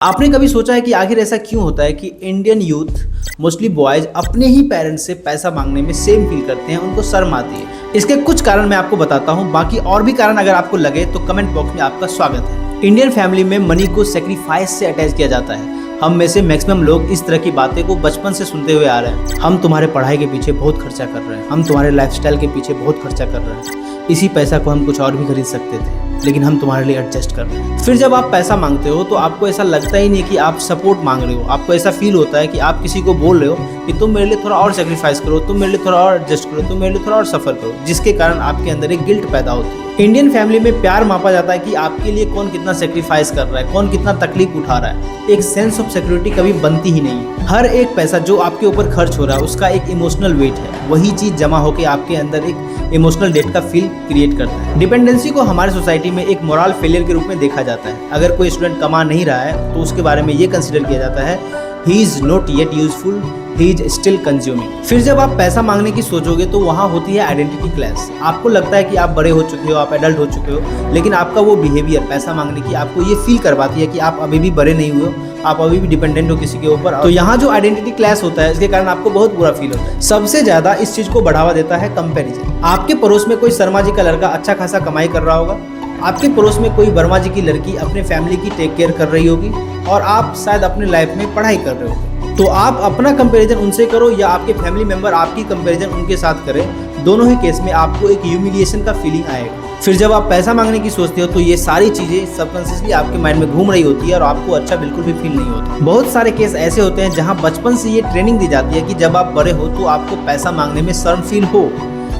आपने कभी सोचा है कि आखिर ऐसा क्यों होता है कि इंडियन यूथ मोस्टली बॉयज अपने ही पेरेंट्स से पैसा मांगने में सेम फील करते हैं, उनको शर्म आती है। इसके कुछ कारण मैं आपको बताता हूँ, बाकी और भी कारण अगर आपको लगे तो कमेंट बॉक्स में आपका स्वागत है। इंडियन फैमिली में मनी को सेक्रीफाइस से अटैच किया जाता है। हम में से मैक्सिमम लोग इस तरह की बातें को बचपन से सुनते हुए आ रहे हैं। हम तुम्हारे पढ़ाई के पीछे बहुत खर्चा कर रहे हैं, हम तुम्हारे लाइफस्टाइल के पीछे बहुत खर्चा कर रहे हैं, इसी पैसा को हम कुछ और भी खरीद सकते थे लेकिन हम तुम्हारे लिए एडजस्ट कर रहे हैं। फिर जब आप पैसा मांगते हो तो आपको ऐसा लगता ही नहीं कि आप सपोर्ट मांग रहे हो, आपको ऐसा फील होता है कि आप किसी को बोल रहे हो कि तुम मेरे लिए थोड़ा और सेक्रीफाइस करो, तुम मेरे लिए थोड़ा और एडजस्ट करो, तुम मेरे लिए थोड़ा और सफर करो, जिसके कारण आपके अंदर एक गिल्ट पैदा होती है। इंडियन फैमिली में प्यार मापा जाता है कि आपके लिए कौन कितना सेक्रीफाइस कर रहा है, कौन कितना तकलीफ उठा रहा है। एक सेंस ऑफ सिक्योरिटी कभी बनती ही नहीं है। हर एक पैसा जो आपके ऊपर खर्च हो रहा है उसका एक इमोशनल वेट है, वही चीज जमा होकर आपके अंदर एक इमोशनल डेट का फील क्रिएट करता है। डिपेंडेंसी को हमारे सोसाइटी में एक मोरल फेलियर के रूप में देखा जाता है। अगर कोई स्टूडेंट कमा नहीं रहा है तो उसके बारे में ये कंसिडर किया जाता है he is not yet useful, he is still consuming. फिर जब आप पैसा मांगने की सोचोगे तो वहाँ होती है आइडेंटिटी क्लैश। आपको लगता है कि आप बड़े हो चुके हो, आप एडल्ट हो चुके हो, लेकिन आपका वो बिहेवियर पैसा मांगने की आपको ये फील करवाती है कि आप अभी भी बड़े नहीं हुए हो, आप अभी भी डिपेंडेंट हो किसी के ऊपर। तो यहाँ जो आइडेंटिटी क्लैश होता है इसके कारण आपको बहुत बुरा फील होता है। सबसे ज्यादा इस चीज को बढ़ावा देता है कंपैरिजन। आपके पड़ोस में कोई शर्मा जी का लड़का अच्छा खासा कमाई कर रहा होगा, आपके पड़ोस में कोई वर्मा जी की लड़की अपने फैमिली की टेक केयर कर रही होगी और आप शायद अपने लाइफ में पढ़ाई कर रहे हो। तो आप अपना कंपैरिजन उनसे करो या आपके फैमिली मेंबर आपकी कंपैरिजन उनके साथ करें, दोनों ही केस में आपको एक ह्यूमिलिएशन का फीलिंग आएगा। फिर जब आप पैसा मांगने की सोचते हो तो ये सारी चीजें सबकॉन्शियसली आपके माइंड में घूम रही होती है और आपको अच्छा बिल्कुल भी फील नहीं होता। बहुत सारे केस ऐसे होते हैं जहां बचपन से ये ट्रेनिंग दी जाती है कि जब आप बड़े हो तो आपको पैसा मांगने में शर्म फील हो।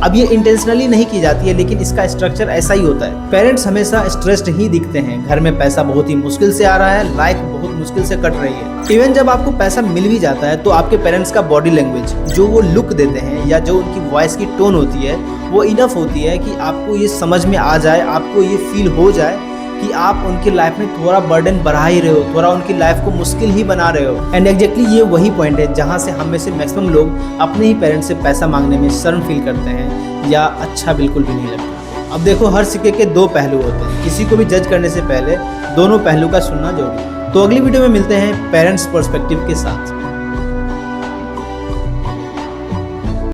अब ये इंटेंशनली नहीं की जाती है लेकिन इसका स्ट्रक्चर ऐसा ही होता है। पेरेंट्स हमेशा स्ट्रेस्ड ही दिखते हैं, घर में पैसा बहुत ही मुश्किल से आ रहा है, लाइफ बहुत मुश्किल से कट रही है। इवन जब आपको पैसा मिल भी जाता है तो आपके पेरेंट्स का बॉडी लैंग्वेज, जो वो लुक देते हैं या जो उनकी वॉइस की टोन होती है, वो इनफ होती है कि आपको ये समझ में आ जाए, आपको ये फील हो जाए कि आप उनकी लाइफ में थोड़ा बर्डन बढ़ा ही रहे हो, थोड़ा उनकी लाइफ को मुश्किल ही बना रहे हो। एंड एग्जैक्टली ये वही पॉइंट है जहाँ से हम में से मैक्सिमम लोग अपने ही पेरेंट्स से पैसा मांगने में शर्म फील करते हैं या अच्छा बिल्कुल भी नहीं लगता। अब देखो, हर सिक्के के दो पहलू होते हैं, किसी को भी जज करने से पहले दोनों पहलू का सुनना जरूरी है। तो अगली वीडियो में मिलते हैं पेरेंट्स पर्सपेक्टिव के साथ।